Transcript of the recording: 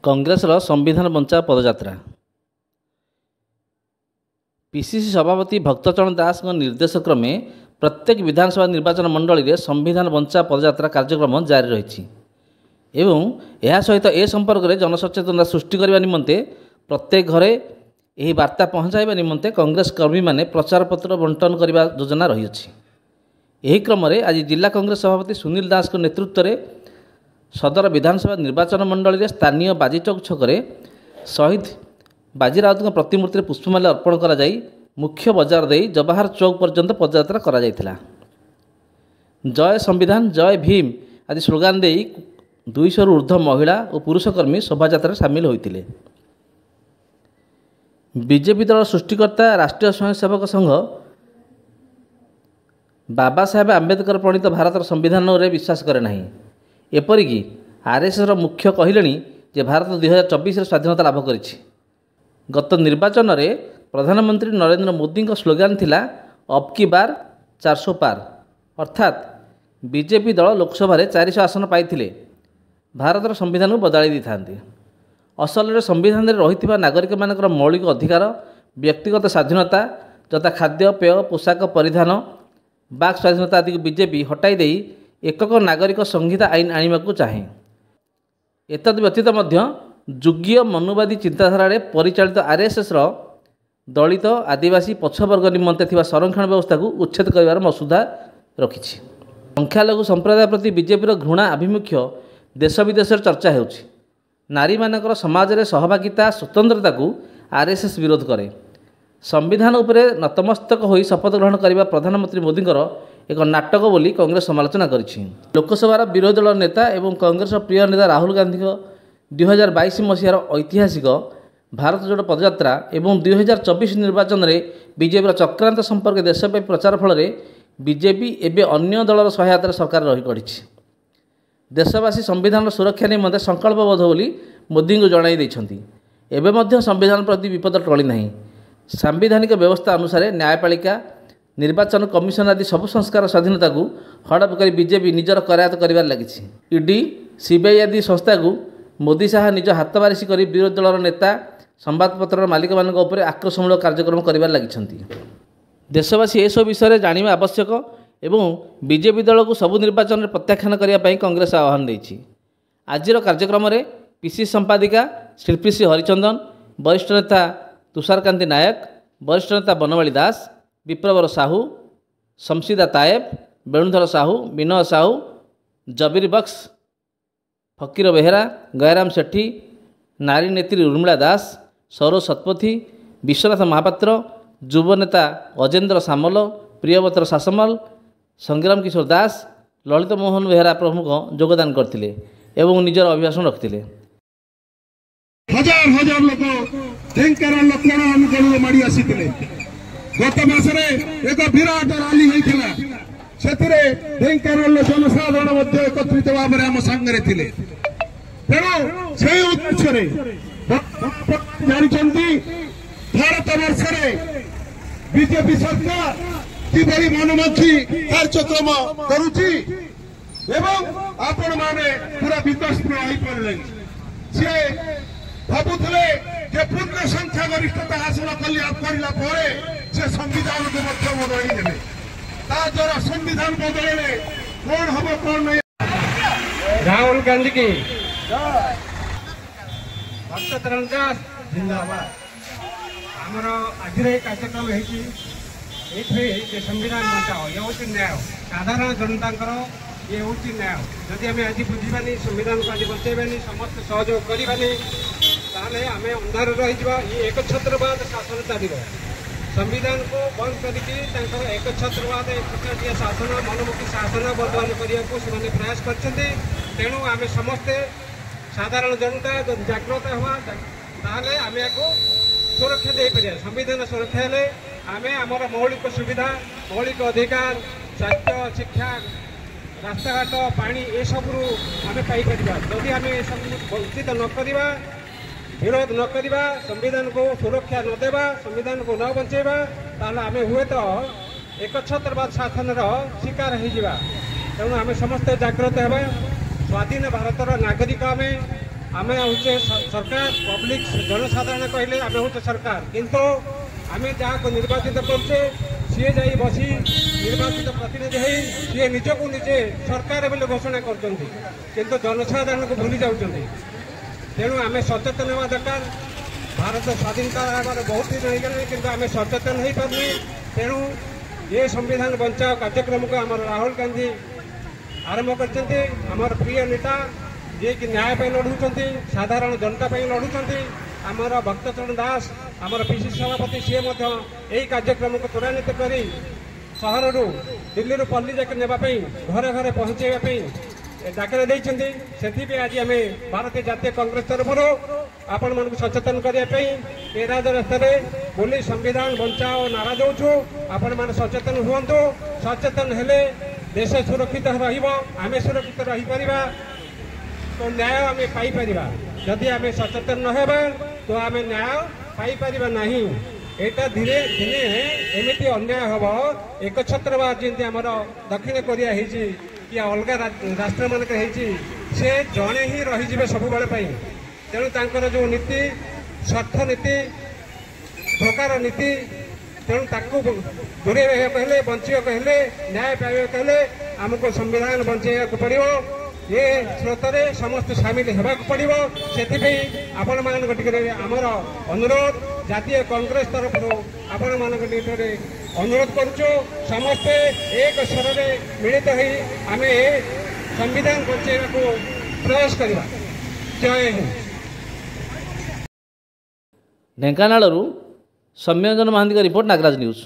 कांग्रेसर संविधान बंचा पदयात्रा। पीसीसी सभापति भक्तचरण दास निर्देश क्रमे प्रत्येक विधानसभा निर्वाचन मंडली में संविधान बंचा पदयात्रा कार्यक्रम जारी रही एवं यह सहित ए संपर्क में जनसचेतनता सृष्टि करने निमंते प्रत्येक घरे यह वार्ता पहुँचाइबा निमंते कांग्रेस कर्मी माने प्रचार पत्र बंटन करने योजना रही। यही क्रम में आज जिला कांग्रेस सभापति सुनील दास नेतृत्व में सदर विधानसभा निर्वाचन मंडली में स्थानीय बाजीचौक छकरे शहीद बाजी राउत प्रतिमूर्ति पुष्पमाल्य अर्पण करा जाई मुख्य बजार दे जवाहर चौक पर्यंत पदयात्रा करा जायथिला। जय संविधान जय भीम आदि स्लोगान दे 200 ऊर्ध्व महिला और पुरुषकर्मी शोभायात्रा सामिल होते। बीजेपी दल सृष्टिकर्ता राष्ट्रीय स्वयंसेवक संघ बाबा साहेब आंबेडकर प्रणीत भारत संविधान रे विश्वास करे नहीं। एपरिकी आरएसएस मुख्य कहले जे भारत 2024 स्वाधीनता लाभ करिछि। गत निर्वाचन में प्रधानमंत्री नरेंद्र मोदी स्लोगान थिला अब की बार 400 पार, अर्थात बीजेपी दल लोकसभा 400 आसन पाइथिले भारत संविधान को बदलाई दी थांती। असल में संविधान में रही नागरिक मानकर मौलिक अधिकार व्यक्तिगत स्वाधीनता तथा खाद्य पेय पोशाक परिधान बाक स्वाधीनता आदि बीजेपी हटाई दे एकक नागरिक संहिता आईन आनिबाकू चाहे। एतद व्यतीत मध्य जुगीय मनुवादी चिंताधारा परिचालित आरएसएस दलित आदिवासी पछवर्ग निमंते थिबा संरक्षण व्यवस्था को उच्छेद करिवार मसुदा रखिछि। संख्यालघु संप्रदाय प्रति बीजेपी घृणा आभिमुख्य देश विदेश चर्चा होछि। नारी मानकर समाज में सहभागिता स्वतंत्रता को आरएसएस विरोध करे। संविधान उपरे नतमस्तक होई शपथ ग्रहण करने प्रधानमंत्री मोदी एक नाटक बोली कांग्रेस समालोचना करिछि। लोकसभार विरोधी दल नेता एवं कांग्रेस प्रिय नेता राहुल गांधी 2022 मसीहार ऐतिहासिक भारत जोड़ पदयात्रा एवं 2024 निर्वाचन में बीजेपी चक्रांत संपर्क देशव्यापी प्रचार फल बीजेपी एवं अन्य दलर सहायतार सरकार रही पड़ी। देशवासी संविधान सुरक्षा निमंते संकल्पबद्ध बोली मोदी को जणाई देइछन्ति। एबे मध्य संविधान प्रति विपद टली नहीं। सांविधानिक व्यवस्था अनुसार न्यायपालिका निर्वाचन कमिशन आदि सबु संस्कार स्वाधीनता को हड़प कर बीजेपी निजर करायत कर लगी। ईडी सीबीआई आदि संस्था को मोदी शाह निज हाथ बारिश कर विरोधी दलर नेता संवादपत्र मालिक मानक उपर आक्रोशमूलक कार्यक्रम कर लगी। देशवासी ए सब विषय जानिबा आवश्यक एवं बीजेपी दल को सबु निर्वाचन में प्रत्याख्यान करने कांग्रेस आह्वान देछि। आजिर कार्यक्रम में पीसीसी संपादिका शिल्पी श्री हरिचंदन, वरिष्ठ नेता तुषारकांति नायक, वरिष्ठ नेता बनवाली दास, विप्रवर साहू, शमशीदा तायब, वेणुधर साहू, विनय साहू, जबीर बक्स, फकीर बेहेरा, गयराम सेठी, नारी नेत्री उर्मिला दास, सौरभ शतपथी, विश्वनाथ महापात्र, युव नेता अजेंद्र सामल, प्रियव्रत सासमल, संग्राम किशोर दास, ललित मोहन बेहेरा प्रमुख योगदान करथिले एवं निजर अभिभाषण रखिथिले। हजार हजार लोक ढेंकानाल लक्ष्मण अनुकूल माड़ी आसीथिले। गत मासरे एक विराट रैली होइथिला। सेतिरे ढेंकानाल जनसाधारण मध्ये एकत्रित भाव आम संगे थिले। तेणु से उद्देश्य जानिछन्ति भारत वर्षरे बीजेपी सरकार किभली मनमुखी कार्यक्रम करुची एवं आपण माने पूरा विकसित होई पड़ले। से भाबुले जे पूर्ण संख्या गरिष्ठता हासिल करला परे से संविधान को मध्य बदलाई देबे। ता द्वारा संविधान बदलले कौन हबो कौन नहीं। राहुल गांधी की भक्तचरण दास जिंदाबाद। आमर आज कार्यक्रम है संविधान बचाओ ये हूँ न्याय साधारण जनता ये हूँ न्याय। जदि आम आज बुझानी संविधान को आज बचाइबानी समस्त सहयोग करानी ताले आम अंधार रही ये एकछत्रवाद शासन चलो। संविधान को बंद करके एक छत्रवाद एक प्रकार शासन मनमुखी शासन बर्तमान करने को प्रयास कर। तेणु आम समस्ते साधारण जनता जागृत हवा ताले आम या सुरक्षा दे पार। संविधान सुरक्षा हेले आम आमर मौलिक सुविधा मौलिक अधिकार स्वास्थ्य शिक्षा रास्ताघाट पानी ये सब आम पाइपर। जदि आम सब वंचित न करवा विरोध न करवा संविधान को सुरक्षा न देवा संविधान को न बचेबा ताल आम हुए तो एकछत्रवाद शासन शिकार हो। तेणु आम समस्ते जागृत हवा। स्वाधीन भारतर नागरिक आम आमे होचे सरकार पब्लिक जनसाधारण कहले आमे होचे सरकार किंतु आमे जहाँ को निर्वाचित करछे सी जाई बसी निर्वाचित प्रतिनिधि है सी निजक निजे सरकार बोले घोषणा करछन्ती किंतु जनसाधारण को भूली जाउछन्ती। तेणु आमे सचेतन होगा दरकार। भारत स्वाधीनता हमारे बहुत दिन हो गए किंतु आमे सचेतन हो पारे। तेणु ये संविधान बचाओ कार्यक्रम को आम राहुल गांधी आरंभ करछन्ती। आमर प्रिय नेता जे कि न्याय पे लड़ुंट साधारण जनता पे लड़ुंट आमर भक्तचरण दास आमर पीसी सभापति सी यही कार्यक्रम को त्वरान्वित कर सहर दिल्ली पल्ली जाके नापी घरे घरे पहुंचाई डाकरा देते से आज आम भारतीय जातीय कांग्रेस तरफ आपण मन सचेतन करने रास्ता बोली संविधान बचाओ नारा दौचु आपण मैंने सचेतन हूँ। सचेतन हेले देश सुरक्षित रमें सुरक्षित रही पारिबा तो न्याय आम पाइपर। जदि आम सचेतन न होबा तो आम न्याय पाइपर नहीं। एटा धीरे दिने एमती अन्याय हम एक छत्रवाद जमी आमर दक्षिण कोरिया होती कि अलग राष्ट्र मानक से जड़े ही रही सब बेले। तेणु तांकर जो नीति स्वार्थ नीति धोकार नीति तेणु ताकू दूरे रहा कहले बंचा कहले न्याय पाइबा कहले आमको संविधान बचाइवा पड़ो। ये स्रोत समस्त सामिल होगा पड़ो। से आपण मान आमर अनुरोध जातीय कांग्रेस तरफ आपण मान अनुरोध करुचु समस्ते एक स्वर में मिलित हो आम संविधान बचाइवा को प्रयास करवा। जय हिंद। ढेंकानालरू सौम्यरंजन महांती का रिपोर्ट, नागराज न्यूज।